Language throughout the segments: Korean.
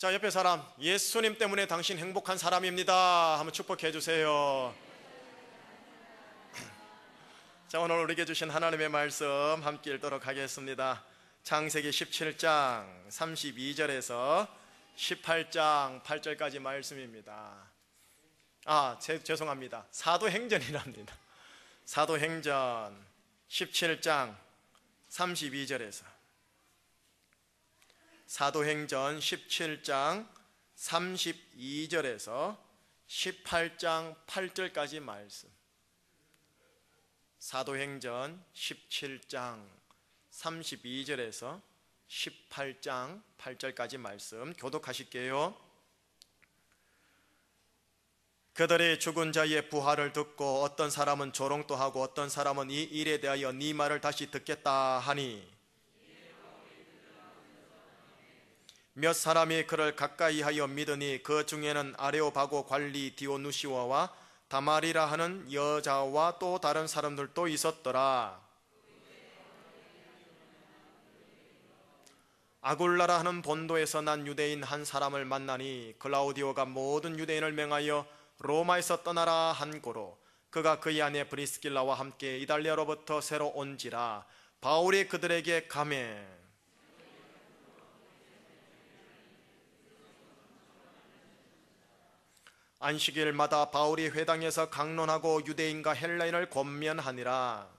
자, 옆에 사람, 예수님 때문에 당신 행복한 사람입니다 한번 축복해 주세요. 자, 오늘 우리에게 주신 하나님의 말씀 함께 읽도록 하겠습니다. 창세기 17장 32절에서 18장 8절까지 말씀입니다. 죄송합니다. 사도행전이랍니다. 사도행전 17장 32절에서 사도행전 17장 32절에서 18장 8절까지 말씀. 사도행전 17장 32절에서 18장 8절까지 말씀 교독하실게요. 그들이 죽은 자의 부활을 듣고 어떤 사람은 조롱도 하고 어떤 사람은 이 일에 대하여 네 말을 다시 듣겠다 하니 몇 사람이 그를 가까이 하여 믿으니 그 중에는 아레오바고 관리 디오누시오와 다말이라 하는 여자와 또 다른 사람들도 있었더라. 아굴라라 하는 본도에서 난 유대인 한 사람을 만나니 글라우디오가 모든 유대인을 명하여 로마에서 떠나라 한 고로 그가 그의 아내 브리스길라와 함께 이달리아로부터 새로 온지라. 바울이 그들에게 가매 안식일마다 바울이 회당에서 강론하고 유대인과 헬라인을 권면하니라.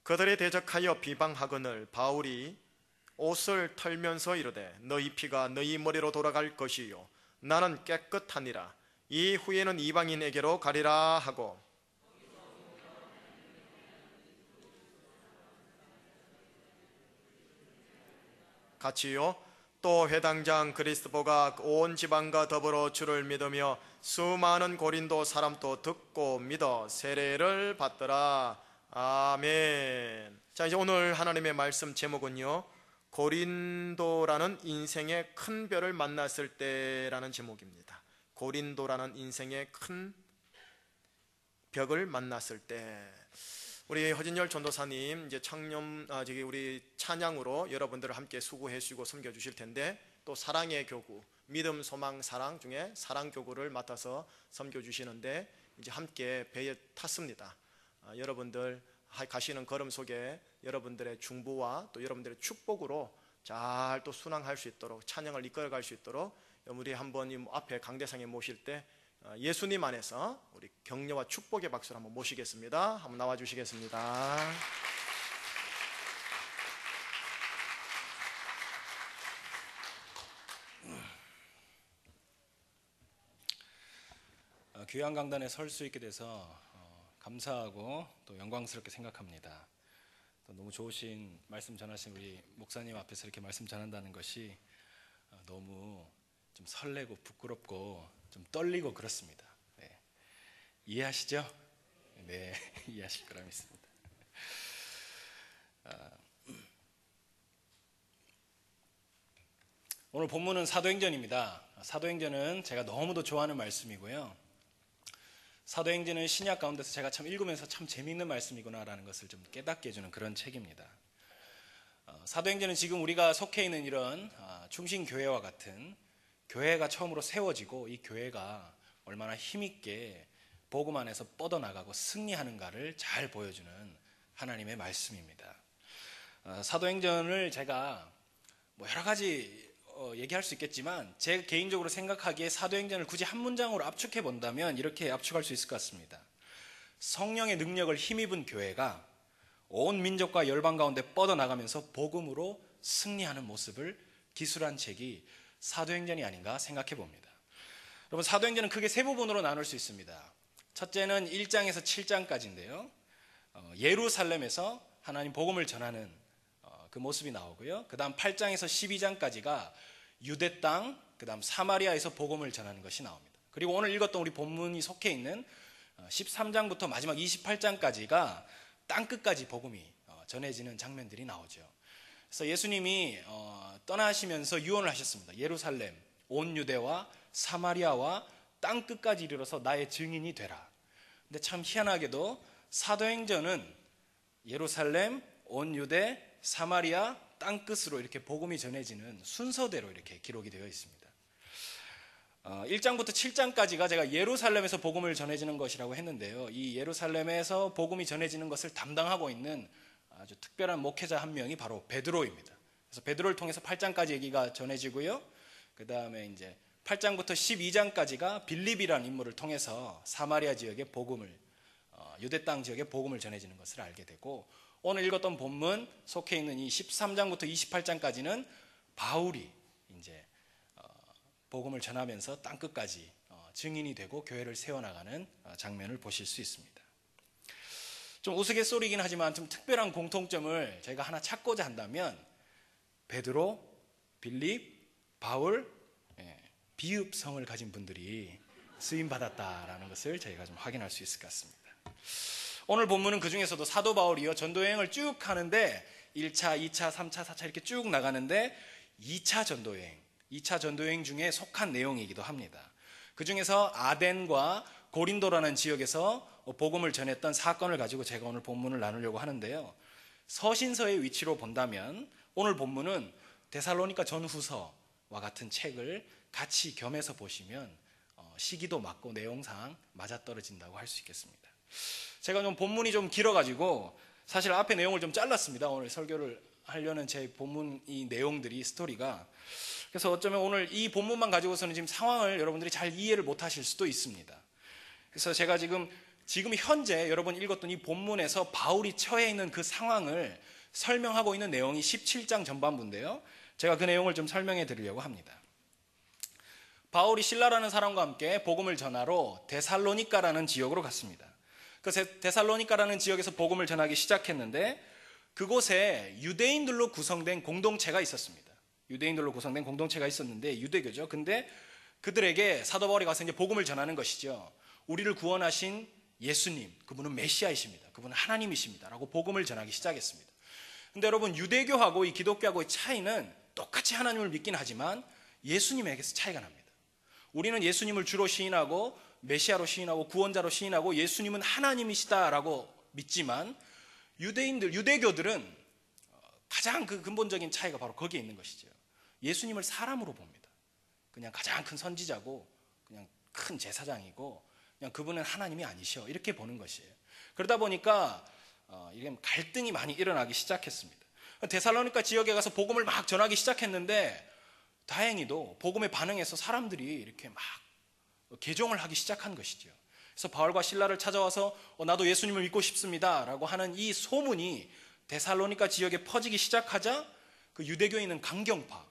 그들이 대적하여 비방하거늘 바울이 옷을 털면서 이르되 너희 피가 너희 머리로 돌아갈 것이요 나는 깨끗하니라. 이후에는 이방인에게로 가리라 하고 같이요. 또 회당장 그리스도가 온 지방과 더불어 주를 믿으며 수많은 고린도 사람도 듣고 믿어 세례를 받더라. 아멘. 자, 이제 오늘 하나님의 말씀 제목은요, 고린도라는 인생의 큰 벽을 만났을 때라는 제목입니다. 고린도라는 인생의 큰 벽을 만났을 때. 우리 허진열 전도사님 이제 우리 찬양으로 여러분들을 함께 수고해 주시고 섬겨 주실 텐데, 또 사랑의 교구, 믿음, 소망, 사랑 중에 사랑 교구를 맡아서 섬겨 주시는데 이제 함께 배에 탔습니다. 여러분들 가시는 걸음 속에 여러분들의 중보와 또 여러분들의 축복으로 잘 또 순항할 수 있도록, 찬양을 이끌어갈 수 있도록 우리 한번 이 앞에 강대상에 모실 때 예수님 안에서 우리 격려와 축복의 박수를 한번 모시겠습니다. 한번 나와 주시겠습니다. 귀한 강단에 설 수 있게 돼서 감사하고 또 영광스럽게 생각합니다. 또 너무 좋으신 말씀 전하신 우리 목사님 앞에서 이렇게 말씀 전한다는 것이 너무 좀 설레고 부끄럽고 좀 떨리고 그렇습니다. 네. 이해하시죠? 네, 이해하실 거라 믿습니다. 오늘 본문은 사도행전입니다. 사도행전은 제가 너무도 좋아하는 말씀이고요. 사도행전은 신약 가운데서 제가 참 읽으면서 참 재미있는 말씀이구나라는 것을 좀 깨닫게 해주는 그런 책입니다. 사도행전은 지금 우리가 속해 있는 이런 충신교회와 같은 교회가 처음으로 세워지고 이 교회가 얼마나 힘있게 복음 안에서 뻗어나가고 승리하는가를 잘 보여주는 하나님의 말씀입니다. 사도행전을 제가 여러 가지 얘기할 수 있겠지만 제 개인적으로 생각하기에 사도행전을 굳이 한 문장으로 압축해 본다면 이렇게 압축할 수 있을 것 같습니다. 성령의 능력을 힘입은 교회가 온 민족과 열방 가운데 뻗어나가면서 복음으로 승리하는 모습을 기술한 책이 사도행전이 아닌가 생각해 봅니다. 여러분, 사도행전은 크게 세 부분으로 나눌 수 있습니다. 첫째는 1장에서 7장까지인데요. 예루살렘에서 하나님 복음을 전하는 그 모습이 나오고요. 그 다음 8장에서 12장까지가 유대 땅, 그 다음 사마리아에서 복음을 전하는 것이 나옵니다. 그리고 오늘 읽었던 우리 본문이 속해 있는 13장부터 마지막 28장까지가 땅끝까지 복음이 전해지는 장면들이 나오죠. 그래서 예수님이 떠나시면서 유언을 하셨습니다. 예루살렘, 온 유대와 사마리아와 땅끝까지 이르러서 나의 증인이 되라. 근데 참 희한하게도 사도행전은 예루살렘, 온 유대, 사마리아, 땅끝으로 이렇게 복음이 전해지는 순서대로 이렇게 기록이 되어 있습니다. 1장부터 7장까지가 제가 예루살렘에서 복음을 전해지는 것이라고 했는데요. 이 예루살렘에서 복음이 전해지는 것을 담당하고 있는 아주 특별한 목회자 한 명이 바로 베드로입니다. 그래서 베드로를 통해서 8장까지 얘기가 전해지고요. 그 다음에 이제 8장부터 12장까지가 빌립이라는 인물을 통해서 사마리아 지역의 복음을, 유대 땅 지역의 복음을 전해지는 것을 알게 되고, 오늘 읽었던 본문 속해 있는 이 13장부터 28장까지는 바울이 이제 복음을 전하면서 땅 끝까지 증인이 되고 교회를 세워나가는 장면을 보실 수 있습니다. 좀 우스갯소리긴 하지만 좀 특별한 공통점을 저희가 하나 찾고자 한다면 베드로, 빌립, 바울, 비읍성을 가진 분들이 쓰임받았다라는 것을 저희가 좀 확인할 수 있을 것 같습니다. 오늘 본문은 그 중에서도 사도 바울이요, 전도여행을 쭉 하는데 1차, 2차, 3차, 4차 이렇게 쭉 나가는데 2차 전도여행 중에 속한 내용이기도 합니다. 그 중에서 아덴과 고린도라는 지역에서 복음을 전했던 사건을 가지고 제가 오늘 본문을 나누려고 하는데요. 서신서의 위치로 본다면 오늘 본문은 데살로니가 전후서와 같은 책을 같이 겸해서 보시면 시기도 맞고 내용상 맞아떨어진다고 할 수 있겠습니다. 제가 좀 본문이 좀 길어가지고 사실 앞에 내용을 좀 잘랐습니다. 오늘 설교를 하려는 제 본문 이 내용들이, 스토리가. 그래서 어쩌면 오늘 이 본문만 가지고서는 지금 상황을 여러분들이 잘 이해를 못 하실 수도 있습니다. 그래서 제가 지금 현재 여러분 읽었던 이 본문에서 바울이 처해 있는 그 상황을 설명하고 있는 내용이 17장 전반부인데요. 제가 그 내용을 좀 설명해 드리려고 합니다. 바울이 실라라는 사람과 함께 복음을 전하러 데살로니가라는 지역으로 갔습니다. 그 데살로니가라는 지역에서 복음을 전하기 시작했는데 그곳에 유대인들로 구성된 공동체가 있었습니다. 유대인들로 구성된 공동체가 있었는데 유대교죠. 근데 그들에게 사도 바울이 가서 이제 복음을 전하는 것이죠. 우리를 구원하신 예수님, 그분은 메시아이십니다. 그분은 하나님이십니다. 라고 복음을 전하기 시작했습니다. 근데 여러분, 유대교하고 이 기독교하고의 차이는 똑같이 하나님을 믿긴 하지만 예수님에게서 차이가 납니다. 우리는 예수님을 주로 시인하고 메시아로 시인하고 구원자로 시인하고 예수님은 하나님이시다라고 믿지만 유대교들은 가장 그 근본적인 차이가 바로 거기에 있는 것이죠. 예수님을 사람으로 봅니다. 그냥 가장 큰 선지자고 그냥 큰 제사장이고 그냥 그분은 하나님이 아니셔, 이렇게 보는 것이에요. 그러다 보니까 이런 갈등이 많이 일어나기 시작했습니다. 데살로니가 지역에 가서 복음을 막 전하기 시작했는데 다행히도 복음에 반응해서 사람들이 이렇게 막 개종을 하기 시작한 것이죠. 그래서 바울과 실라를 찾아와서 나도 예수님을 믿고 싶습니다 라고 하는 이 소문이 데살로니가 지역에 퍼지기 시작하자 그 유대교에 있는 강경파,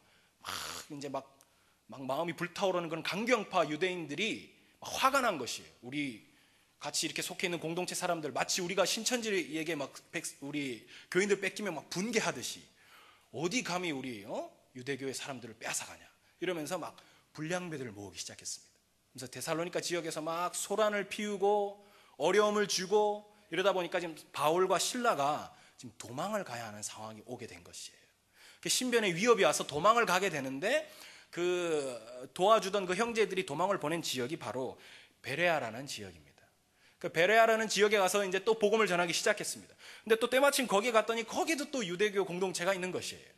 막 마음이 불타오르는 그런 강경파 유대인들이 화가 난 것이에요. 우리 같이 이렇게 속해 있는 공동체 사람들, 마치 우리가 신천지에게 막 우리 교인들 뺏기면 막 분개하듯이 어디 감히 우리 유대교의 사람들을 빼앗아가냐 이러면서 막 불량배들을 모으기 시작했습니다. 그래서 데살로니가 지역에서 막 소란을 피우고 어려움을 주고 이러다 보니까 지금 바울과 실라가 지금 도망을 가야 하는 상황이 오게 된 것이에요. 신변의 위협이 와서 도망을 가게 되는데 그 도와주던 그 형제들이 도망을 보낸 지역이 바로 베레아라는 지역입니다. 그 베레아라는 지역에 가서 이제 또 복음을 전하기 시작했습니다. 근데 또 때마침 거기에 갔더니 거기도 또 유대교 공동체가 있는 것이에요.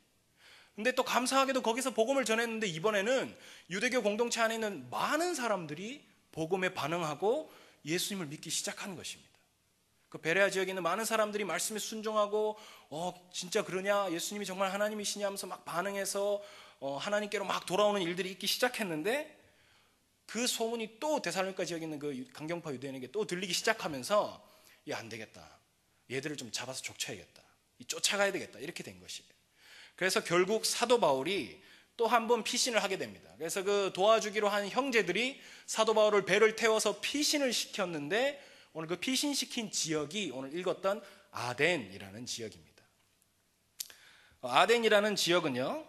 근데 또 감사하게도 거기서 복음을 전했는데 이번에는 유대교 공동체 안에 있는 많은 사람들이 복음에 반응하고 예수님을 믿기 시작한 것입니다. 그 베레아 지역에 있는 많은 사람들이 말씀에 순종하고 진짜 그러냐, 예수님이 정말 하나님이시냐 하면서 막 반응해서 하나님께로 막 돌아오는 일들이 있기 시작했는데 그 소문이 또 데살로니가 지역에 있는 그 강경파 유대인에게 또 들리기 시작하면서 안 되겠다, 얘들을 좀 잡아서 족쳐야겠다, 쫓아가야 되겠다, 이렇게 된 것이에요. 그래서 결국 사도 바울이 또 한 번 피신을 하게 됩니다. 그래서 그 도와주기로 한 형제들이 사도 바울을 배를 태워서 피신을 시켰는데 오늘 그 피신시킨 지역이 오늘 읽었던 아덴이라는 지역입니다. 아덴이라는 지역은요,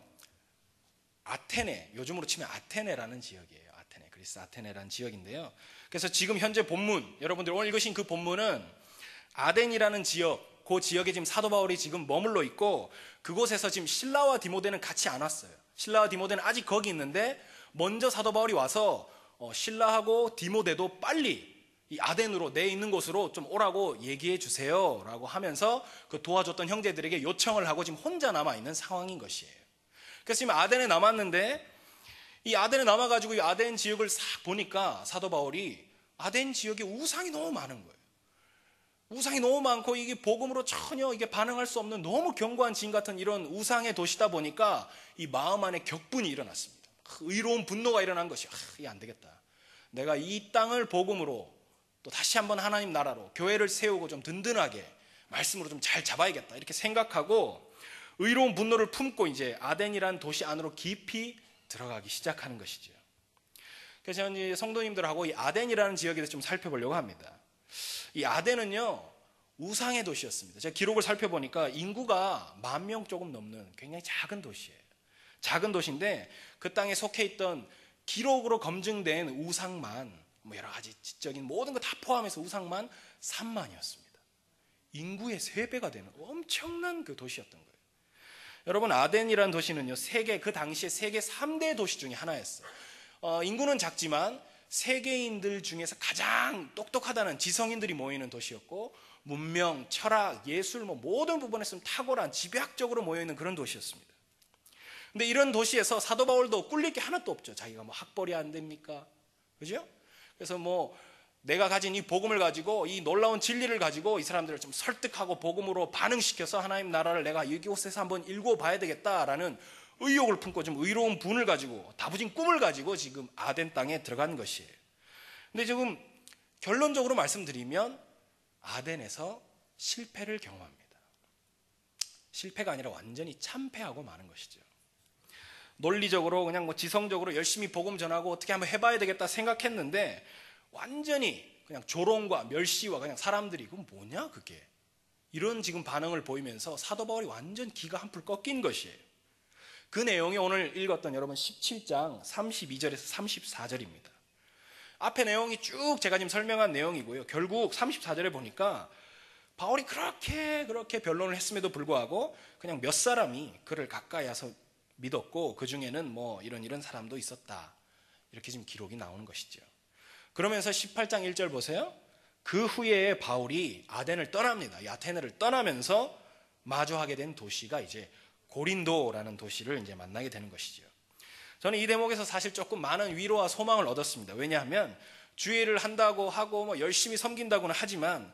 아테네, 요즘으로 치면 아테네라는 지역이에요. 아테네, 그리스 아테네라는 지역인데요. 그래서 지금 현재 본문, 여러분들 오늘 읽으신 그 본문은 아덴이라는 지역, 그 지역에 지금 사도 바울이 지금 머물러 있고 그곳에서 지금 실라와 디모데는 같이 안 왔어요. 실라와 디모데는 아직 거기 있는데 먼저 사도 바울이 와서 실라하고 디모데도 빨리 이 아덴으로 내 있는 곳으로 좀 오라고 얘기해 주세요 라고 하면서 그 도와줬던 형제들에게 요청을 하고 지금 혼자 남아있는 상황인 것이에요. 그래서 지금 아덴에 남았는데 이 아덴에 남아가지고 이 아덴 지역을 싹 보니까 사도 바울이 아덴 지역에 우상이 너무 많은 거예요. 우상이 너무 많고 이게 복음으로 전혀 이게 반응할 수 없는 너무 견고한 진 같은 이런 우상의 도시다 보니까 이 마음 안에 격분이 일어났습니다. 의로운 분노가 일어난 것이 이게 안 되겠다. 내가 이 땅을 복음으로 또 다시 한번 하나님 나라로 교회를 세우고 좀 든든하게 말씀으로 좀 잘 잡아야겠다 이렇게 생각하고 의로운 분노를 품고 이제 아덴이라는 도시 안으로 깊이 들어가기 시작하는 것이죠. 그래서 저는 이제 성도님들하고 이 아덴이라는 지역에 대해서 좀 살펴보려고 합니다. 이 아덴은요 우상의 도시였습니다. 제가 기록을 살펴보니까 인구가 10,000명 조금 넘는 굉장히 작은 도시예요. 작은 도시인데 그 땅에 속해 있던 기록으로 검증된 우상만 뭐 여러 가지 지적인 모든 거 다 포함해서 우상만 30,000이었습니다. 인구의 3배가 되는 엄청난 그 도시였던 거예요. 여러분 아덴이라는 도시는요 그 당시에 세계 3대 도시 중에 하나였어요. 인구는 작지만 세계인들 중에서 가장 똑똑하다는 지성인들이 모이는 도시였고 문명, 철학, 예술 모든 부분에서 탁월한 집약적으로 모여있는 그런 도시였습니다. 근데 이런 도시에서 사도 바울도 꿀릴 게 하나도 없죠. 자기가 학벌이 안 됩니까? 그죠? 그래서 내가 가진 이 복음을 가지고 이 놀라운 진리를 가지고 이 사람들을 좀 설득하고 복음으로 반응시켜서 하나님 나라를 내가 이곳에서 한번 읽어봐야 되겠다라는 의욕을 품고 좀 의로운 분을 가지고 다부진 꿈을 가지고 지금 아덴 땅에 들어간 것이에요. 근데 지금 결론적으로 말씀드리면 아덴에서 실패를 경험합니다. 실패가 아니라 완전히 참패하고 마는 것이죠. 논리적으로 그냥 지성적으로 열심히 복음 전하고 어떻게 한번 해봐야 되겠다 생각했는데 완전히 그냥 조롱과 멸시와 그냥 사람들이 그건 뭐냐 그게 이런 지금 반응을 보이면서 사도 바울이 완전 기가 한풀 꺾인 것이에요. 그 내용이 오늘 읽었던 여러분 17장 32절에서 34절입니다. 앞에 내용이 쭉 제가 지금 설명한 내용이고요. 결국 34절에 보니까 바울이 그렇게 변론을 했음에도 불구하고 그냥 몇 사람이 그를 가까이 와서 믿었고 그 중에는 이런 사람도 있었다. 이렇게 지금 기록이 나오는 것이죠. 그러면서 18장 1절 보세요. 그 후에 바울이 아덴을 떠납니다. 이 아테네를 떠나면서 마주하게 된 도시가 이제 고린도라는 도시를 이제 만나게 되는 것이죠. 저는 이 대목에서 사실 조금 많은 위로와 소망을 얻었습니다. 왜냐하면 주의를 한다고 하고 열심히 섬긴다고는 하지만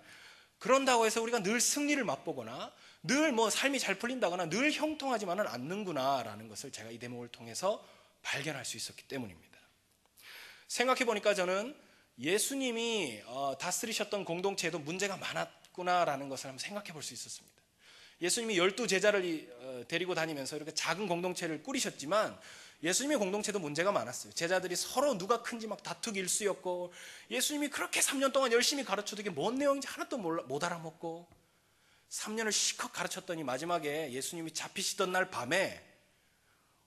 그런다고 해서 우리가 늘 승리를 맛보거나 늘 삶이 잘 풀린다거나 늘 형통하지만은 않는구나라는 것을 제가 이 대목을 통해서 발견할 수 있었기 때문입니다. 생각해 보니까 저는 예수님이 다스리셨던 공동체에도 문제가 많았구나라는 것을 한번 생각해 볼 수 있었습니다. 예수님이 12제자를 데리고 다니면서 이렇게 작은 공동체를 꾸리셨지만 예수님의 공동체도 문제가 많았어요. 제자들이 서로 누가 큰지 막 다투기 일쑤였고 예수님이 그렇게 3년 동안 열심히 가르쳐도 이게 뭔 내용인지 하나도 못 알아먹고 3년을 실컷 가르쳤더니 마지막에 예수님이 잡히시던 날 밤에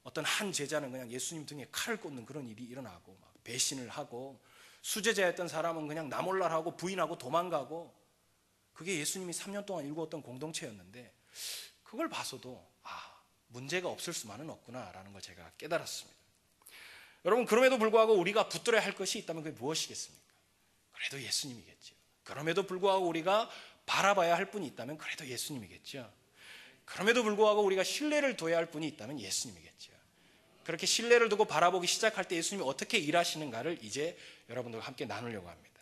어떤 한 제자는 그냥 예수님 등에 칼을 꽂는 그런 일이 일어나고 막 배신을 하고 수제자였던 사람은 그냥 나몰라라고 부인하고 도망가고 그게 예수님이 3년 동안 일구었던 공동체였는데 그걸 봐서도 문제가 없을 수만은 없구나라는 걸 제가 깨달았습니다. 여러분 그럼에도 불구하고 우리가 붙들어야 할 것이 있다면 그게 무엇이겠습니까? 그래도 예수님이겠죠. 그럼에도 불구하고 우리가 바라봐야 할 분이 있다면 그래도 예수님이겠죠. 그럼에도 불구하고 우리가 신뢰를 둬야 할 분이 있다면 예수님이겠죠. 그렇게 신뢰를 두고 바라보기 시작할 때 예수님이 어떻게 일하시는가를 이제 여러분들과 함께 나누려고 합니다.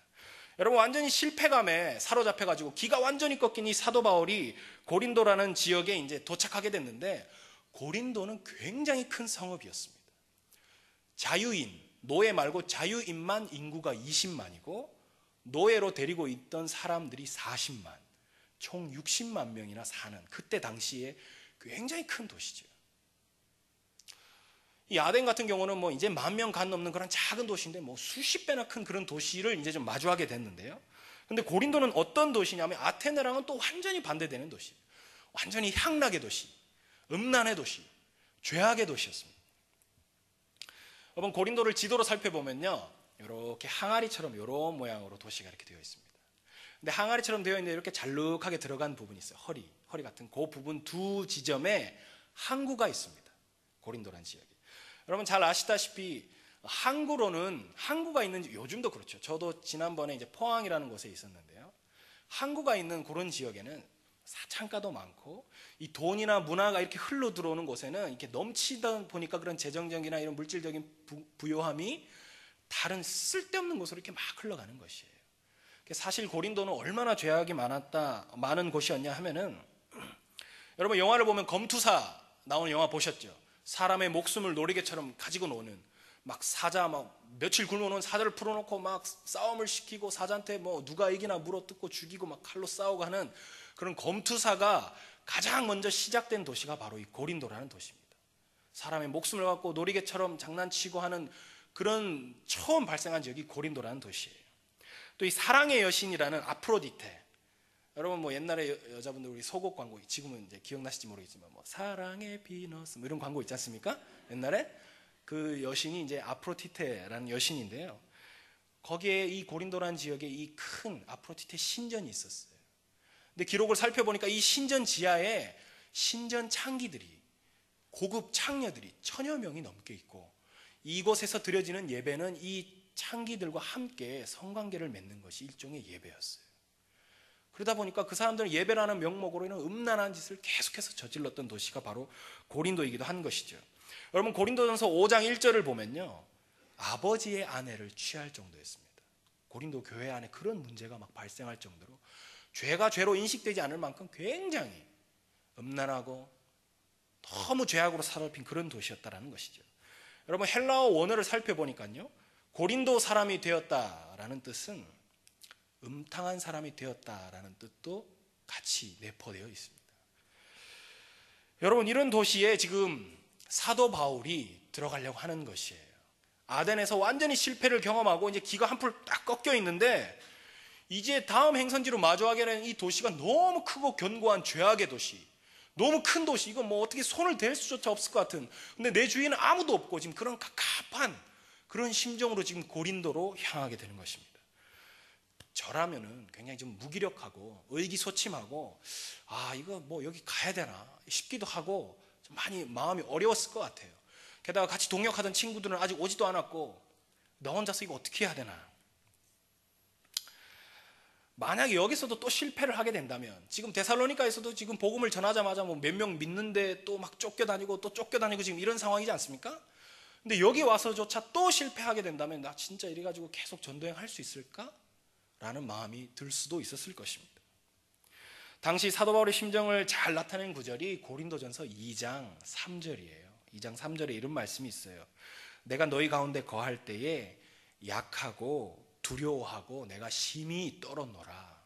여러분 완전히 실패감에 사로잡혀가지고 기가 완전히 꺾인 이 사도 바울이 고린도라는 지역에 이제 도착하게 됐는데 고린도는 굉장히 큰 성읍이었습니다. 자유인, 노예 말고 자유인만 인구가 20만이고 노예로 데리고 있던 사람들이 40만, 총 60만 명이나 사는 그때 당시에 굉장히 큰 도시죠. 이 아덴 같은 경우는 이제 10,000명 간 넘는 그런 작은 도시인데 수십 배나 큰 그런 도시를 이제 좀 마주하게 됐는데요. 근데 고린도는 어떤 도시냐면 아테네랑은 또 완전히 반대되는 도시. 완전히 향락의 도시, 음란의 도시, 죄악의 도시였습니다. 여러분 고린도를 지도로 살펴보면요. 이렇게 항아리처럼 이런 모양으로 도시가 이렇게 되어 있습니다. 근데 항아리처럼 되어 있는데 이렇게 잘룩하게 들어간 부분이 있어요. 허리 같은 그 부분 두 지점에 항구가 있습니다. 고린도라는 지역이. 여러분 잘 아시다시피 항구가 있는, 요즘도 그렇죠. 저도 지난번에 이제 포항이라는 곳에 있었는데요. 항구가 있는 그런 지역에는 사창가도 많고 이 돈이나 문화가 이렇게 흘러 들어오는 곳에는 이렇게 넘치다 보니까 그런 재정적이나 이런 물질적인 부요함이 다른 쓸데없는 곳으로 이렇게 막 흘러가는 것이에요. 사실 고린도는 얼마나 죄악이 많은 곳이었냐 하면은, 여러분 영화를 보면 검투사 나오는 영화 보셨죠? 사람의 목숨을 노리개처럼 가지고 노는, 막 사자 막 며칠 굶어놓은 사자를 풀어놓고 막 싸움을 시키고 사자한테 뭐 누가 이기나 물어뜯고 죽이고 막 칼로 싸우고 하는 그런 검투사가 가장 먼저 시작된 도시가 바로 이 고린도라는 도시입니다. 사람의 목숨을 갖고 노리개처럼 장난치고 하는 그런 처음 발생한 지역이 고린도라는 도시예요. 또 이 사랑의 여신이라는 아프로디테, 여러분 뭐 옛날에 여자분들 우리 속옷 광고, 지금은 이제 기억나실지 모르겠지만 뭐 사랑의 비너스 뭐 이런 광고 있지 않습니까? 옛날에 그 여신이 이제 아프로디테라는 여신인데요. 거기에 이 고린도라는 지역에 이 큰 아프로디테 신전이 있었어요. 근데 기록을 살펴보니까 이 신전 지하에 신전 창기들이, 고급 창녀들이 1000여 명이 넘게 있고, 이곳에서 드려지는 예배는 이 창기들과 함께 성관계를 맺는 것이 일종의 예배였어요. 그러다 보니까 그 사람들은 예배라는 명목으로 이런 음란한 짓을 계속해서 저질렀던 도시가 바로 고린도이기도 한 것이죠. 여러분 고린도전서 5장 1절을 보면요, 아버지의 아내를 취할 정도였습니다. 고린도 교회 안에 그런 문제가 막 발생할 정도로 죄가 죄로 인식되지 않을 만큼 굉장히 음란하고 너무 죄악으로 사로잡힌 그런 도시였다라는 것이죠. 여러분 헬라어 원어를 살펴보니까요, 고린도 사람이 되었다라는 뜻은 음탕한 사람이 되었다라는 뜻도 같이 내포되어 있습니다. 여러분 이런 도시에 지금 사도 바울이 들어가려고 하는 것이에요. 아덴에서 완전히 실패를 경험하고 이제 기가 한풀 딱 꺾여 있는데, 이제 다음 행선지로 마주하게 되는 이 도시가 너무 크고 견고한 죄악의 도시, 너무 큰 도시, 이건 뭐 어떻게 손을 댈 수조차 없을 것 같은, 근데 내 주위에는 아무도 없고 지금 그런 갑갑한 그런 심정으로 지금 고린도로 향하게 되는 것입니다. 저라면은 굉장히 좀 무기력하고 의기소침하고, 이거 뭐 여기 가야 되나 싶기도 하고 좀 많이 마음이 어려웠을 것 같아요. 게다가 같이 동역하던 친구들은 아직 오지도 않았고 나 혼자서 이거 어떻게 해야 되나. 만약에 여기서도 또 실패를 하게 된다면, 지금 데살로니가에서도 지금 복음을 전하자마자 뭐 몇 명 믿는데 또 막 쫓겨다니고 또 쫓겨다니고 지금 이런 상황이지 않습니까? 근데 여기 와서조차 또 실패하게 된다면 나 진짜 이래가지고 계속 전도행 할 수 있을까? 라는 마음이 들 수도 있었을 것입니다. 당시 사도 바울의 심정을 잘 나타낸 구절이 고린도전서 2장 3절이에요. 2장 3절에 이런 말씀이 있어요. 내가 너희 가운데 거할 때에 약하고 두려워하고 내가 심히 떨었노라.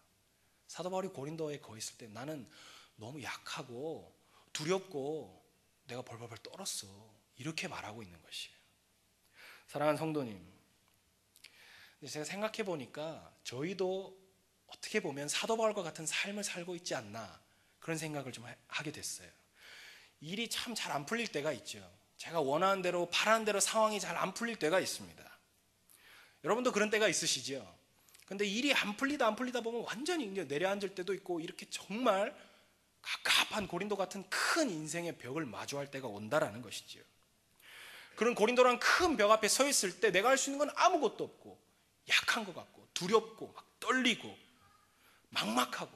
사도 바울이 고린도에 거해 있을 때 나는 너무 약하고 두렵고 내가 벌벌벌 떨었어, 이렇게 말하고 있는 것이에요. 사랑하는 성도님, 제가 생각해 보니까 저희도 어떻게 보면 사도 바울과 같은 삶을 살고 있지 않나, 그런 생각을 좀 하게 됐어요. 일이 참 잘 안 풀릴 때가 있죠. 제가 원하는 대로 바라는 대로 상황이 잘 안 풀릴 때가 있습니다. 여러분도 그런 때가 있으시죠? 근데 일이 안 풀리다 보면 완전히 내려앉을 때도 있고, 이렇게 정말 갑갑한 고린도 같은 큰 인생의 벽을 마주할 때가 온다라는 것이지요. 그런 고린도라는 큰 벽 앞에 서 있을 때 내가 할 수 있는 건 아무것도 없고, 약한 것 같고 두렵고 막 떨리고 막막하고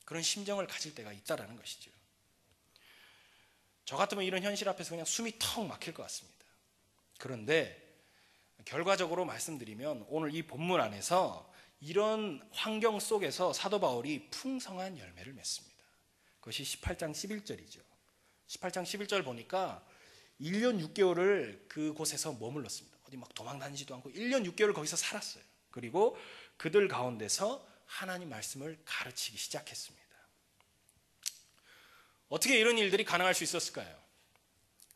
그런 심정을 가질 때가 있다라는 것이죠. 저 같으면 이런 현실 앞에서 그냥 숨이 턱 막힐 것 같습니다. 그런데 결과적으로 말씀드리면 오늘 이 본문 안에서 이런 환경 속에서 사도 바울이 풍성한 열매를 맺습니다. 그것이 18장 11절이죠. 18장 11절 보니까 1년 6개월을 그곳에서 머물렀습니다. 어디 막 도망 다니지도 않고 1년 6개월 거기서 살았어요. 그리고 그들 가운데서 하나님 말씀을 가르치기 시작했습니다. 어떻게 이런 일들이 가능할 수 있었을까요?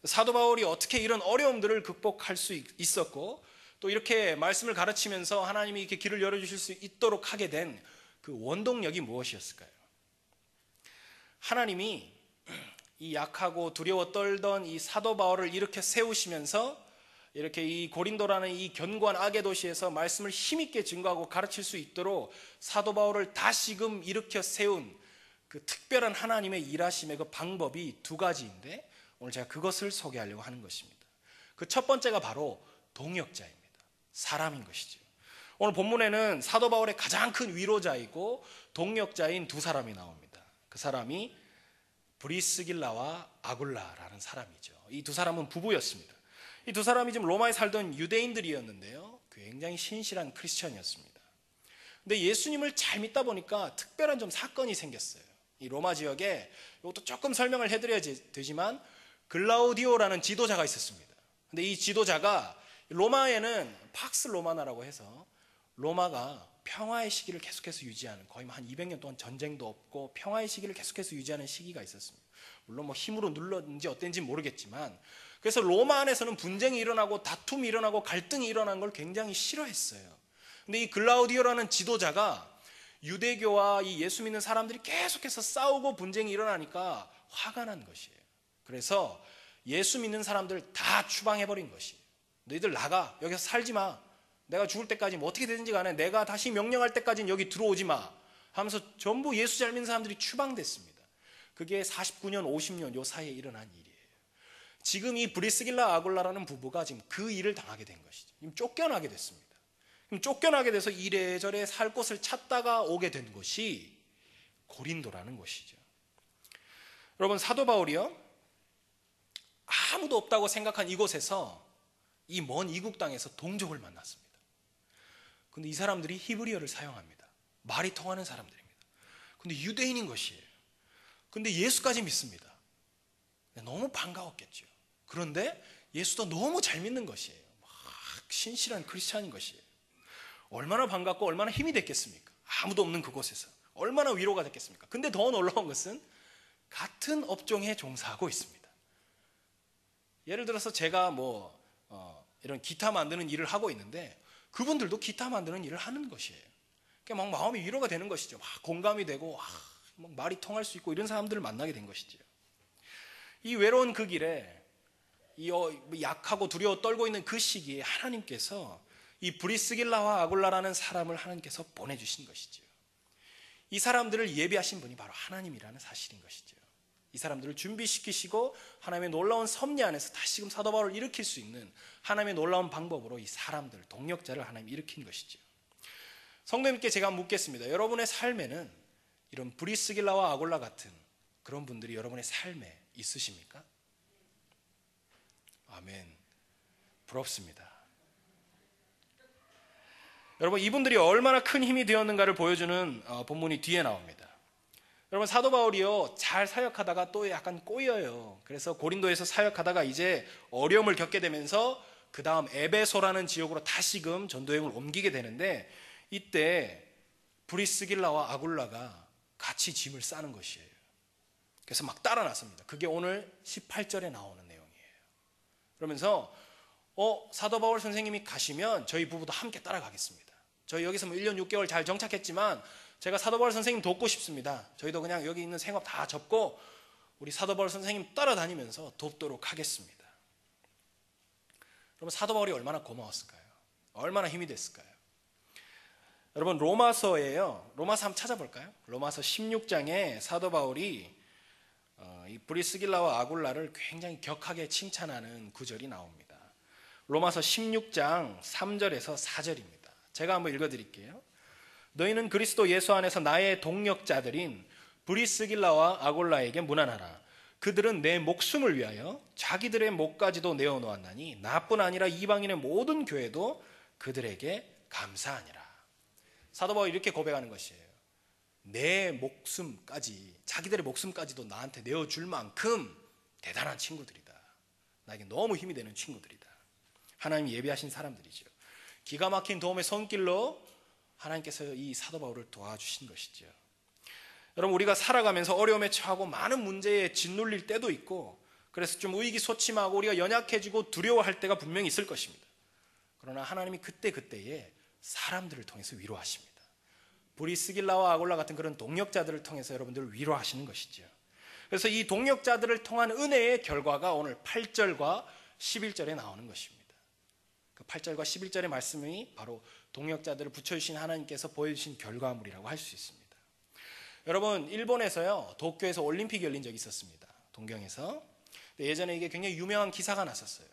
사도 바울이 어떻게 이런 어려움들을 극복할 수 있었고, 또 이렇게 말씀을 가르치면서 하나님이 이렇게 길을 열어주실 수 있도록 하게 된 그 원동력이 무엇이었을까요? 하나님이 이 약하고 두려워 떨던 이 사도 바울을 이렇게 세우시면서 이렇게 이 고린도라는 이 견고한 악의 도시에서 말씀을 힘있게 증거하고 가르칠 수 있도록 사도 바울을 다시금 일으켜 세운 그 특별한 하나님의 일하심의 그 방법이 두 가지인데, 오늘 제가 그것을 소개하려고 하는 것입니다. 그 첫 번째가 바로 동역자입니다. 사람인 것이죠. 오늘 본문에는 사도 바울의 가장 큰 위로자이고 동역자인 두 사람이 나옵니다. 그 사람이 브리스길라와 아굴라라는 사람이죠. 이 두 사람은 부부였습니다. 이 두 사람이 지금 로마에 살던 유대인들이었는데요, 굉장히 신실한 크리스천이었습니다. 근데 예수님을 잘 믿다 보니까 특별한 좀 사건이 생겼어요. 이 로마 지역에, 이것도 조금 설명을 해드려야 되지만, 글라우디오라는 지도자가 있었습니다. 근데 이 지도자가 로마에는 팍스 로마나라고 해서 로마가 평화의 시기를 계속해서 유지하는, 거의 한 200년 동안 전쟁도 없고 평화의 시기를 계속해서 유지하는 시기가 있었습니다. 물론 뭐 힘으로 눌렀는지 어땠는지 모르겠지만, 그래서 로마 안에서는 분쟁이 일어나고 다툼이 일어나고 갈등이 일어나는 걸 굉장히 싫어했어요. 근데 이 글라우디오라는 지도자가 유대교와 이 예수 믿는 사람들이 계속해서 싸우고 분쟁이 일어나니까 화가 난 것이에요. 그래서 예수 믿는 사람들 다 추방해버린 것이에요. 너희들 나가, 여기서 살지 마. 내가 죽을 때까지 뭐 어떻게 되든지 간에 내가 다시 명령할 때까지는 여기 들어오지 마 하면서 전부 예수 잘 믿는 사람들이 추방됐습니다. 그게 49년, 50년 요 사이에 일어난 일이에요. 지금 이 브리스길라 아굴라라는 부부가 지금 그 일을 당하게 된 것이죠. 지금 쫓겨나게 됐습니다. 그럼 쫓겨나게 돼서 이래저래 살 곳을 찾다가 오게 된 곳이 고린도라는 곳이죠. 여러분, 사도 바울이요, 아무도 없다고 생각한 이곳에서, 이 먼 이국 땅에서 동족을 만났습니다. 근데 이 사람들이 히브리어를 사용합니다. 말이 통하는 사람들입니다. 근데 유대인인 것이에요. 근데 예수까지 믿습니다. 너무 반가웠겠죠. 그런데 예수도 너무 잘 믿는 것이에요. 막 신실한 크리스찬인 것이에요. 얼마나 반갑고 얼마나 힘이 됐겠습니까? 아무도 없는 그곳에서 얼마나 위로가 됐겠습니까? 근데 더 놀라운 것은 같은 업종에 종사하고 있습니다. 예를 들어서 제가 이런 기타 만드는 일을 하고 있는데 그분들도 기타 만드는 일을 하는 것이에요. 그러니까 막 마음이 위로가 되는 것이죠. 막 공감이 되고 막 말이 통할 수 있고 이런 사람들을 만나게 된 것이죠. 이 외로운 그 길에, 이 약하고 두려워 떨고 있는 그 시기에 하나님께서 이 브리스길라와 아굴라라는 사람을 하나님께서 보내주신 것이죠. 이 사람들을 예비하신 분이 바로 하나님이라는 사실인 것이죠. 이 사람들을 준비시키시고 하나님의 놀라운 섭리 안에서 다시금 사도 바울을 일으킬 수 있는 하나님의 놀라운 방법으로 이 사람들, 동역자를 하나님이 일으킨 것이죠. 성도님께 제가 묻겠습니다. 여러분의 삶에는 이런 브리스길라와 아굴라 같은 그런 분들이 여러분의 삶에 있으십니까? 아멘. 부럽습니다. 여러분, 이분들이 얼마나 큰 힘이 되었는가를 보여주는 본문이 뒤에 나옵니다. 여러분, 사도 바울이요, 잘 사역하다가 또 약간 꼬여요. 그래서 고린도에서 사역하다가 이제 어려움을 겪게 되면서 그 다음 에베소라는 지역으로 다시금 전도여행을 옮기게 되는데, 이때 브리스길라와 아굴라가 같이 짐을 싸는 것이에요. 그래서 막 따라 나섭니다. 그게 오늘 18절에 나오는 내용이에요. 그러면서 사도 바울 선생님이 가시면 저희 부부도 함께 따라가겠습니다. 저희 여기서 1년 6개월 잘 정착했지만 제가 사도 바울 선생님 돕고 싶습니다. 저희도 그냥 여기 있는 생업 다 접고 우리 사도 바울 선생님 따라다니면서 돕도록 하겠습니다. 여러분, 사도 바울이 얼마나 고마웠을까요? 얼마나 힘이 됐을까요? 여러분, 로마서예요. 로마서 한번 찾아볼까요? 로마서 16장에 사도 바울이 이 브리스길라와 아굴라를 굉장히 격하게 칭찬하는 구절이 나옵니다. 로마서 16장 3절에서 4절입니다. 제가 한번 읽어드릴게요. 너희는 그리스도 예수 안에서 나의 동역자들인 브리스길라와 아굴라에게 문안하라. 그들은 내 목숨을 위하여 자기들의 목까지도 내어놓았나니 나뿐 아니라 이방인의 모든 교회도 그들에게 감사하니라. 사도 바울이 이렇게 고백하는 것이에요. 내 목숨까지, 자기들의 목숨까지도 나한테 내어줄 만큼 대단한 친구들이다. 나에게 너무 힘이 되는 친구들이다. 하나님이 예비하신 사람들이죠. 기가 막힌 도움의 손길로 하나님께서 이 사도 바울을 도와주신 것이죠. 여러분, 우리가 살아가면서 어려움에 처하고 많은 문제에 짓눌릴 때도 있고, 그래서 좀 의기소침하고 우리가 연약해지고 두려워할 때가 분명히 있을 것입니다. 그러나 하나님이 그때그때에 사람들을 통해서 위로하십니다. 브리스길라와 아굴라 같은 그런 동역자들을 통해서 여러분들을 위로하시는 것이죠. 그래서 이 동역자들을 통한 은혜의 결과가 오늘 8절과 11절에 나오는 것입니다. 그 8절과 11절의 말씀이 바로 동역자들을 붙여주신 하나님께서 보여주신 결과물이라고 할 수 있습니다. 여러분, 일본에서요, 도쿄에서 올림픽이 열린 적이 있었습니다. 동경에서. 예전에 이게 굉장히 유명한 기사가 났었어요.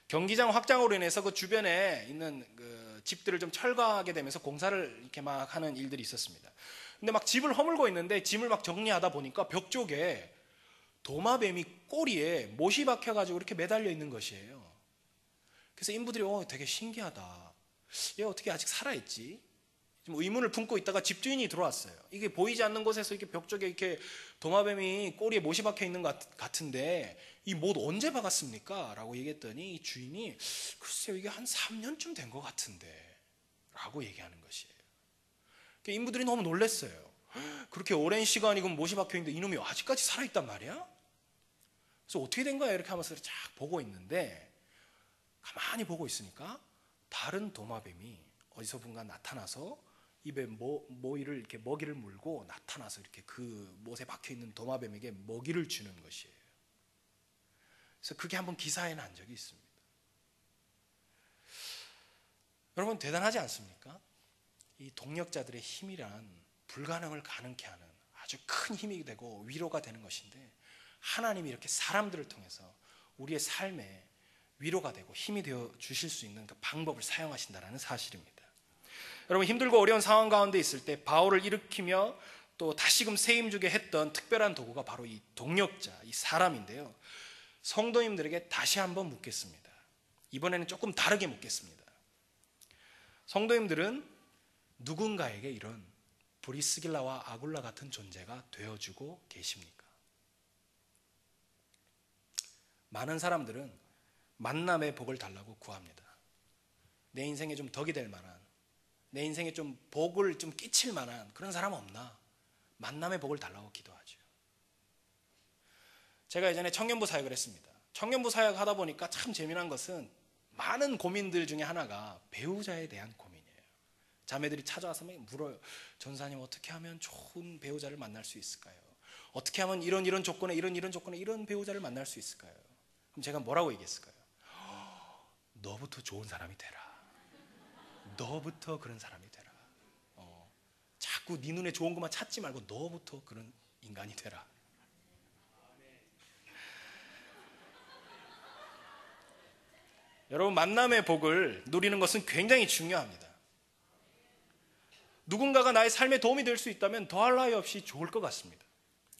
경기장 확장으로 인해서 그 주변에 있는 그 집들을 좀 철거하게 되면서 공사를 이렇게 막 하는 일들이 있었습니다. 근데 막 집을 허물고 있는데 짐을 막 정리하다 보니까 벽 쪽에 도마뱀이 꼬리에 못이 박혀가지고 이렇게 매달려 있는 것이에요. 그래서 인부들이 되게 신기하다. 얘 어떻게 아직 살아있지? 좀 의문을 품고 있다가 집주인이 들어왔어요. 이게 보이지 않는 곳에서 이렇게 벽 쪽에 이렇게 도마뱀이 꼬리에 못이 박혀 있는 것 같은데 이 못 언제 박았습니까? 라고 얘기했더니 이 주인이 글쎄요 이게 한 3년쯤 된 것 같은데 라고 얘기하는 것이에요. 그러니까 인부들이 너무 놀랐어요. 그렇게 오랜 시간이 그럼 못이 박혀 있는데 이놈이 아직까지 살아있단 말이야? 그래서 어떻게 된 거야? 이렇게 하면서 쫙 보고 있는데 가만히 보고 있으니까 다른 도마뱀이 어디서분가 나타나서 입에 모이를 이렇게 먹이를 물고 나타나서 이렇게 그 못에 박혀 있는 도마뱀에게 먹이를 주는 것이에요. 그래서 그게 한번 기사에 난 적이 있습니다. 여러분 대단하지 않습니까? 이 동력자들의 힘이란 불가능을 가능케 하는 아주 큰 힘이 되고 위로가 되는 것인데 하나님이 이렇게 사람들을 통해서 우리의 삶에 위로가 되고 힘이 되어 주실 수 있는 그 방법을 사용하신다는 사실입니다. 여러분 힘들고 어려운 상황 가운데 있을 때 바울을 일으키며 또 다시금 세임주게 했던 특별한 도구가 바로 이 동력자, 이 사람인데요. 성도님들에게 다시 한번 묻겠습니다. 이번에는 조금 다르게 묻겠습니다. 성도님들은 누군가에게 이런 브리스길라와 아굴라 같은 존재가 되어주고 계십니까? 많은 사람들은 만남의 복을 달라고 구합니다. 내 인생에 좀 덕이 될 만한, 내 인생에 좀 복을 좀 끼칠 만한 그런 사람 없나? 만남의 복을 달라고 기도하죠. 제가 예전에 청년부 사역을 했습니다. 청년부 사역 하다 보니까 참 재미난 것은 많은 고민들 중에 하나가 배우자에 대한 고민이에요. 자매들이 찾아와서 물어요. 전사님 어떻게 하면 좋은 배우자를 만날 수 있을까요? 어떻게 하면 이런 조건에 이런 조건에 이런 배우자를 만날 수 있을까요? 그럼 제가 뭐라고 얘기했을까요? 너부터 좋은 사람이 되라. 너부터 그런 사람이 되라. 자꾸 네 눈에 좋은 것만 찾지 말고 너부터 그런 인간이 되라. 여러분 만남의 복을 누리는 것은 굉장히 중요합니다. 누군가가 나의 삶에 도움이 될 수 있다면 더할 나위 없이 좋을 것 같습니다.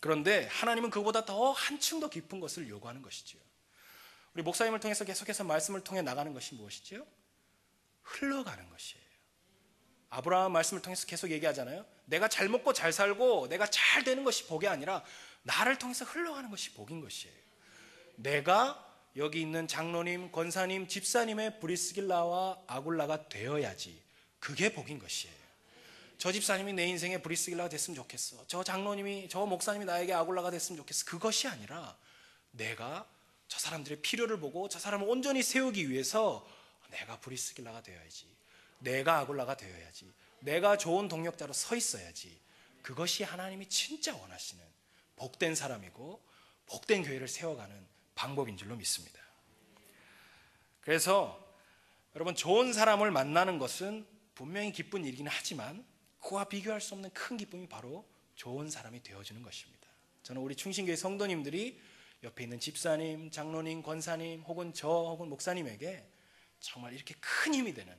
그런데 하나님은 그보다 더 한층 더 깊은 것을 요구하는 것이지요. 우리 목사님을 통해서 계속해서 말씀을 통해 나가는 것이 무엇이지요? 흘러가는 것이에요. 아브라함 말씀을 통해서 계속 얘기하잖아요. 내가 잘 먹고 잘 살고 내가 잘 되는 것이 복이 아니라 나를 통해서 흘러가는 것이 복인 것이에요. 내가 여기 있는 장로님, 권사님, 집사님의 브리스길라와 아굴라가 되어야지 그게 복인 것이에요. 저 집사님이 내 인생의 브리스길라가 됐으면 좋겠어. 저 장로님이, 저 목사님이 나에게 아굴라가 됐으면 좋겠어. 그것이 아니라 내가 저 사람들의 필요를 보고 저 사람을 온전히 세우기 위해서 내가 브리스길라가 되어야지. 내가 아굴라가 되어야지. 내가 좋은 동력자로 서 있어야지. 그것이 하나님이 진짜 원하시는 복된 사람이고 복된 교회를 세워가는 방법인 줄로 믿습니다. 그래서 여러분 좋은 사람을 만나는 것은 분명히 기쁜 일이긴 하지만 그와 비교할 수 없는 큰 기쁨이 바로 좋은 사람이 되어주는 것입니다. 저는 우리 충신교회 성도님들이 옆에 있는 집사님, 장로님, 권사님 혹은 혹은 목사님에게 정말 이렇게 큰 힘이 되는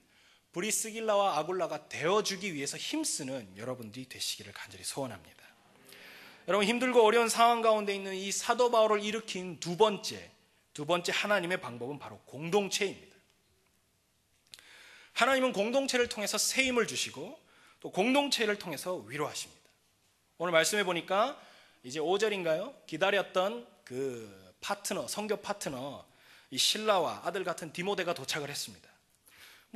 브리스길라와 아굴라가 되어주기 위해서 힘쓰는 여러분들이 되시기를 간절히 소원합니다. 여러분 힘들고 어려운 상황 가운데 있는 이 사도 바울을 일으킨 두 번째 하나님의 방법은 바로 공동체입니다. 하나님은 공동체를 통해서 새 힘을 주시고 또 공동체를 통해서 위로하십니다. 오늘 말씀해 보니까 이제 5절인가요? 기다렸던 그 파트너, 선교 파트너 이 실라와 아들 같은 디모데가 도착을 했습니다.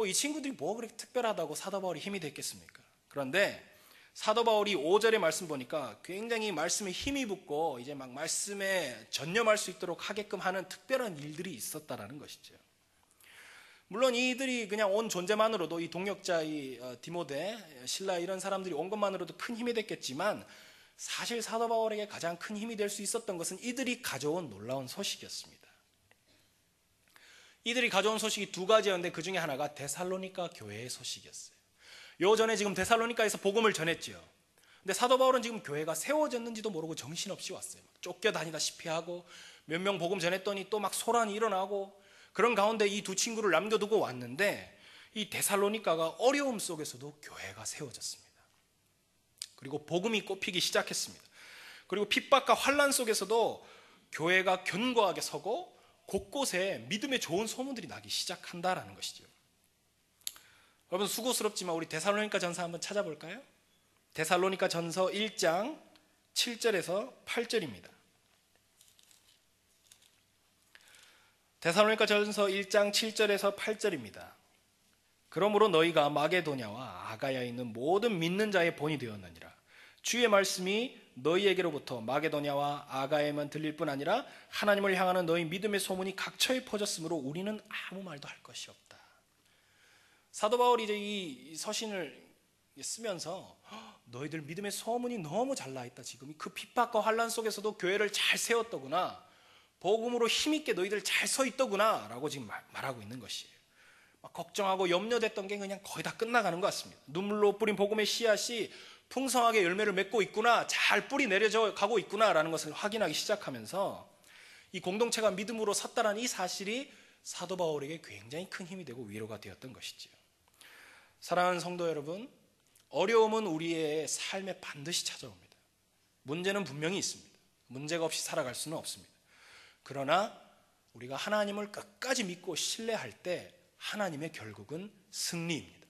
이 친구들이 뭐 그렇게 특별하다고 사도 바울이 힘이 됐겠습니까? 그런데 사도 바울이 5절의 말씀 보니까 굉장히 말씀에 힘이 붙고 이제 막 말씀에 전념할 수 있도록 하게끔 하는 특별한 일들이 있었다라는 것이죠. 물론 이들이 그냥 온 존재만으로도 이 동역자 이 디모데, 실라 이런 사람들이 온 것만으로도 큰 힘이 됐겠지만 사실 사도 바울에게 가장 큰 힘이 될 수 있었던 것은 이들이 가져온 놀라운 소식이었습니다. 이들이 가져온 소식이 두 가지였는데 그 중에 하나가 데살로니가 교회의 소식이었어요. 요 전에 지금 데살로니가에서 복음을 전했죠. 근데 사도 바울은 지금 교회가 세워졌는지도 모르고 정신없이 왔어요. 쫓겨다니다시피 하고 몇 명 복음 전했더니 또 막 소란이 일어나고 그런 가운데 이 두 친구를 남겨두고 왔는데 이 데살로니가가 어려움 속에서도 교회가 세워졌습니다. 그리고 복음이 꽃피기 시작했습니다. 그리고 핍박과 환난 속에서도 교회가 견고하게 서고 곳곳에 믿음의 좋은 소문들이 나기 시작한다라는 것이죠. 여러분 수고스럽지만 우리 데살로니가 전서 한번 찾아볼까요? 데살로니가 전서 1장 7절에서 8절입니다. 데살로니가 전서 1장 7절에서 8절입니다. 그러므로 너희가 마게도냐와 아가야에 있는 모든 믿는 자의 본이 되었느니라. 주의 말씀이 너희에게로부터 마게도냐와 아가야에만 들릴 뿐 아니라 하나님을 향하는 너희 믿음의 소문이 각처에 퍼졌으므로 우리는 아무 말도 할 것이 없다. 사도 바울이 이제 이 서신을 쓰면서 너희들 믿음의 소문이 너무 잘 나 있다. 지금 그 핍박과 환난 속에서도 교회를 잘 세웠더구나. 복음으로 힘있게 너희들 잘 서 있더구나 라고 지금 말하고 있는 것이에요. 막 걱정하고 염려됐던 게 그냥 거의 다 끝나가는 것 같습니다. 눈물로 뿌린 복음의 씨앗이 풍성하게 열매를 맺고 있구나, 잘 뿌리 내려져 가고 있구나 라는 것을 확인하기 시작하면서 이 공동체가 믿음으로 섰다는 이 사실이 사도 바울에게 굉장히 큰 힘이 되고 위로가 되었던 것이지요. 사랑하는 성도 여러분, 어려움은 우리의 삶에 반드시 찾아옵니다. 문제는 분명히 있습니다. 문제가 없이 살아갈 수는 없습니다. 그러나 우리가 하나님을 끝까지 믿고 신뢰할 때 하나님의 결국은 승리입니다.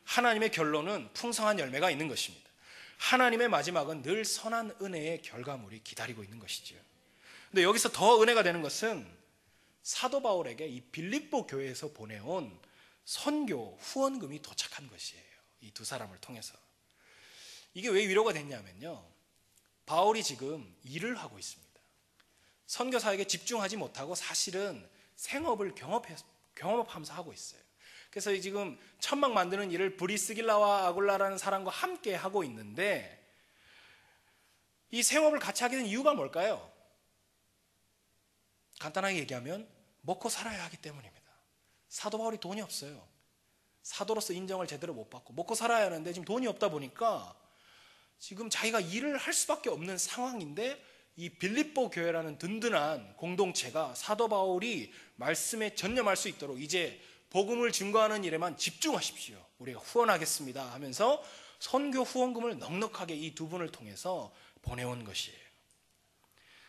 하나님의 결론은 풍성한 열매가 있는 것입니다. 하나님의 마지막은 늘 선한 은혜의 결과물이 기다리고 있는 것이지요. 근데 여기서 더 은혜가 되는 것은 사도 바울에게 이 빌립보 교회에서 보내온 선교 후원금이 도착한 것이에요. 이 두 사람을 통해서. 이게 왜 위로가 됐냐면요, 바울이 지금 일을 하고 있습니다. 선교 사역에 집중하지 못하고 사실은 생업을 경험하면서 하고 있어요. 그래서 지금 천막 만드는 일을 브리스길라와 아굴라라는 사람과 함께 하고 있는데, 이 생업을 같이 하게 된 이유가 뭘까요? 간단하게 얘기하면 먹고 살아야 하기 때문입니다. 사도 바울이 돈이 없어요. 사도로서 인정을 제대로 못 받고 먹고 살아야 하는데 지금 돈이 없다 보니까 지금 자기가 일을 할 수밖에 없는 상황인데, 이 빌립보 교회라는 든든한 공동체가 사도 바울이 말씀에 전념할 수 있도록 이제 복음을 증거하는 일에만 집중하십시오, 우리가 후원하겠습니다 하면서 선교 후원금을 넉넉하게 이 두 분을 통해서 보내온 것이에요.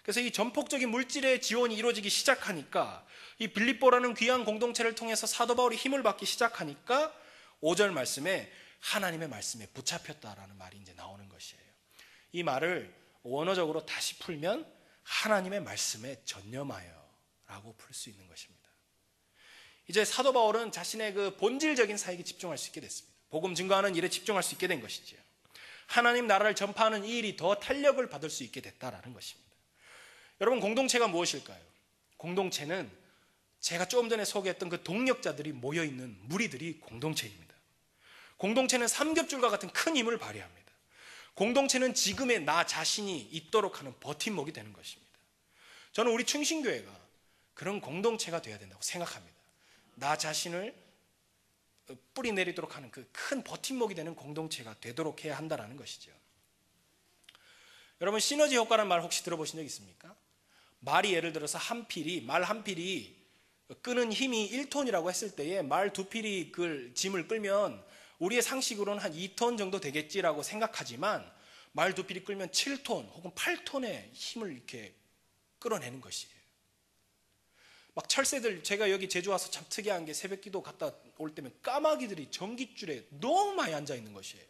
그래서 이 전폭적인 물질의 지원이 이루어지기 시작하니까, 이 빌립보라는 귀한 공동체를 통해서 사도 바울이 힘을 받기 시작하니까 5절 말씀에 하나님의 말씀에 붙잡혔다라는 말이 이제 나오는 것이에요. 이 말을 원어적으로 다시 풀면 하나님의 말씀에 전념하여 라고 풀 수 있는 것입니다. 이제 사도 바울은 자신의 그 본질적인 사역에 집중할 수 있게 됐습니다. 복음 증거하는 일에 집중할 수 있게 된 것이지요. 하나님 나라를 전파하는 이 일이 더 탄력을 받을 수 있게 됐다라는 것입니다. 여러분, 공동체가 무엇일까요? 공동체는 제가 조금 전에 소개했던 그 동력자들이 모여있는 무리들이 공동체입니다. 공동체는 삼겹줄과 같은 큰 힘을 발휘합니다. 공동체는 지금의 나 자신이 있도록 하는 버팀목이 되는 것입니다. 저는 우리 충신교회가 그런 공동체가 되어야 된다고 생각합니다. 나 자신을 뿌리 내리도록 하는 그 큰 버팀목이 되는 공동체가 되도록 해야 한다는 것이죠. 여러분, 시너지 효과라는 말 혹시 들어보신 적 있습니까? 말이 예를 들어서 말 한 필이 끄는 힘이 1톤이라고 했을 때에 말 두 필이 짐을 끌면 우리의 상식으로는 한 2톤 정도 되겠지라고 생각하지만, 말 두 필이 끌면 7톤 혹은 8톤의 힘을 이렇게 끌어내는 것이에요. 막 철새들, 제가 여기 제주 와서 참 특이한 게 새벽 기도 갔다 올 때면 까마귀들이 전깃줄에 너무 많이 앉아 있는 것이에요.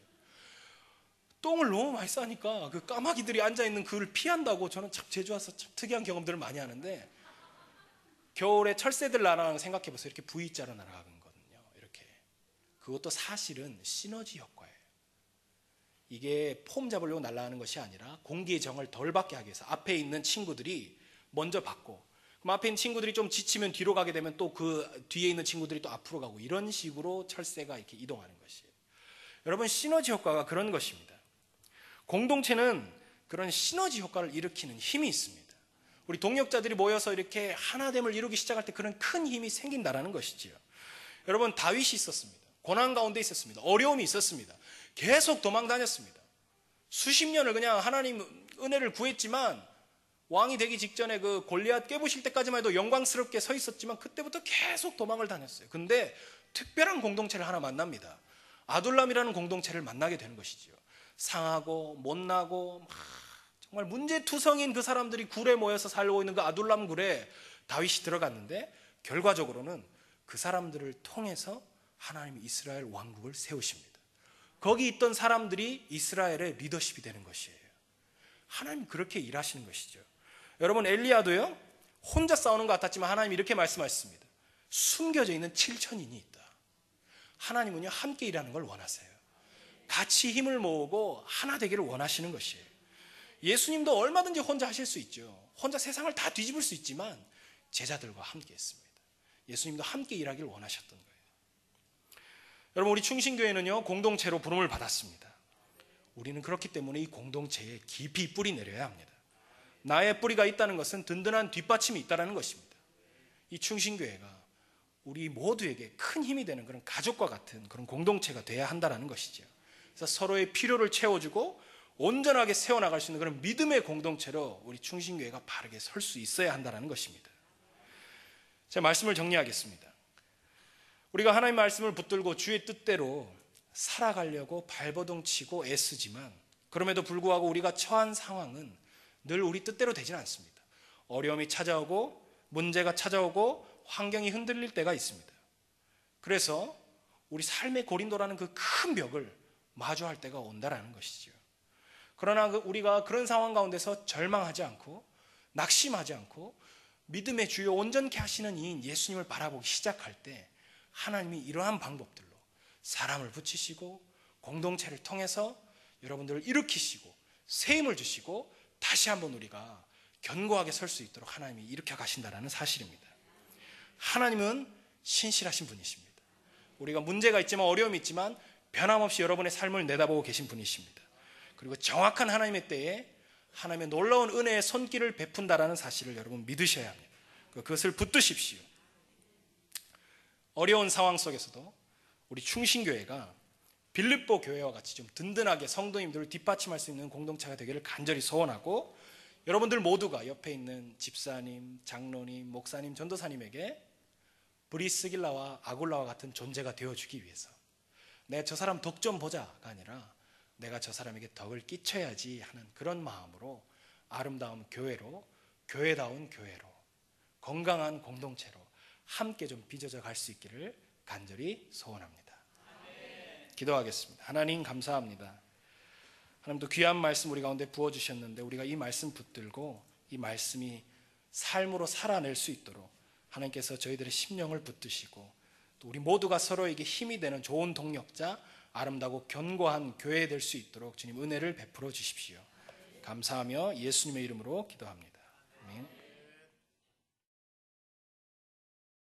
똥을 너무 많이 싸니까 그 까마귀들이 앉아있는 그를 피한다고, 저는 참 제주 와서 참 특이한 경험들을 많이 하는데, 겨울에 철새들 날아가는 거 생각해보세요. 이렇게 V자로 날아가는 거거든요. 이렇게. 그것도 사실은 시너지 효과예요. 이게 폼 잡으려고 날아가는 것이 아니라 공기의 정을 덜 받게 하기 위해서 앞에 있는 친구들이 먼저 받고, 그럼 앞에 있는 친구들이 좀 지치면 뒤로 가게 되면 또 그 뒤에 있는 친구들이 또 앞으로 가고, 이런 식으로 철새가 이렇게 이동하는 것이에요. 여러분, 시너지 효과가 그런 것입니다. 공동체는 그런 시너지 효과를 일으키는 힘이 있습니다. 우리 동력자들이 모여서 이렇게 하나됨을 이루기 시작할 때 그런 큰 힘이 생긴다라는 것이지요. 여러분, 다윗이 있었습니다. 고난 가운데 있었습니다. 어려움이 있었습니다. 계속 도망 다녔습니다. 수십 년을 그냥 하나님 은혜를 구했지만 왕이 되기 직전에 그 골리앗 깨부실 때까지만 해도 영광스럽게 서 있었지만 그때부터 계속 도망을 다녔어요. 근데 특별한 공동체를 하나 만납니다. 아둘람이라는 공동체를 만나게 되는 것이죠. 상하고 못나고 막 정말 문제투성인 그 사람들이 굴에 모여서 살고 있는 그 아둘람 굴에 다윗이 들어갔는데 결과적으로는 그 사람들을 통해서 하나님이 이스라엘 왕국을 세우십니다. 거기 있던 사람들이 이스라엘의 리더십이 되는 것이에요. 하나님이 그렇게 일하시는 것이죠. 여러분, 엘리야도요, 혼자 싸우는 것 같았지만 하나님이 이렇게 말씀하셨습니다. 숨겨져 있는 7천인이 있다. 하나님은요, 함께 일하는 걸 원하세요. 같이 힘을 모으고 하나 되기를 원하시는 것이에요. 예수님도 얼마든지 혼자 하실 수 있죠. 혼자 세상을 다 뒤집을 수 있지만 제자들과 함께 했습니다. 예수님도 함께 일하기를 원하셨던 거예요. 여러분, 우리 충신교회는요, 공동체로 부름을 받았습니다. 우리는 그렇기 때문에 이 공동체에 깊이 뿌리 내려야 합니다. 나의 뿌리가 있다는 것은 든든한 뒷받침이 있다는 것입니다. 이 충신교회가 우리 모두에게 큰 힘이 되는 그런 가족과 같은 그런 공동체가 돼야 한다는 것이죠. 그래서 서로의 필요를 채워주고 온전하게 세워나갈 수 있는 그런 믿음의 공동체로 우리 충신교회가 바르게 설 수 있어야 한다는 것입니다. 제 말씀을 정리하겠습니다. 우리가 하나님의 말씀을 붙들고 주의 뜻대로 살아가려고 발버둥 치고 애쓰지만 그럼에도 불구하고 우리가 처한 상황은 늘 우리 뜻대로 되지는 않습니다. 어려움이 찾아오고 문제가 찾아오고 환경이 흔들릴 때가 있습니다. 그래서 우리 삶의 고린도라는 그 큰 벽을 마주할 때가 온다라는 것이죠. 그러나 우리가 그런 상황 가운데서 절망하지 않고 낙심하지 않고 믿음의 주요 온전케 하시는 이인 예수님을 바라보기 시작할 때 하나님이 이러한 방법들로 사람을 붙이시고 공동체를 통해서 여러분들을 일으키시고 세임을 주시고 다시 한번 우리가 견고하게 설 수 있도록 하나님이 일으켜 가신다는 사실입니다. 하나님은 신실하신 분이십니다. 우리가 문제가 있지만 어려움이 있지만 변함없이 여러분의 삶을 내다보고 계신 분이십니다. 그리고 정확한 하나님의 때에 하나님의 놀라운 은혜의 손길을 베푼다라는 사실을 여러분 믿으셔야 합니다. 그것을 붙드십시오. 어려운 상황 속에서도 우리 충신교회가 빌립보 교회와 같이 좀 든든하게 성도님들을 뒷받침할 수 있는 공동체가 되기를 간절히 소원하고 여러분들 모두가 옆에 있는 집사님, 장로님, 목사님, 전도사님에게 브리스길라와 아굴라와 같은 존재가 되어주기 위해서 내가 저 사람 덕 좀 보자가 아니라 내가 저 사람에게 덕을 끼쳐야지 하는 그런 마음으로 아름다운 교회로, 교회다운 교회로, 건강한 공동체로 함께 좀 빚어져 갈 수 있기를 간절히 소원합니다. 기도하겠습니다. 하나님 감사합니다. 하나님도 귀한 말씀 우리 가운데 부어주셨는데 우리가 이 말씀 붙들고 이 말씀이 삶으로 살아낼 수 있도록 하나님께서 저희들의 심령을 붙드시고 또 우리 모두가 서로에게 힘이 되는 좋은 동력자, 아름다고 견고한 교회 될 수 있도록 주님 은혜를 베풀어 주십시오. 감사하며 예수님의 이름으로 기도합니다.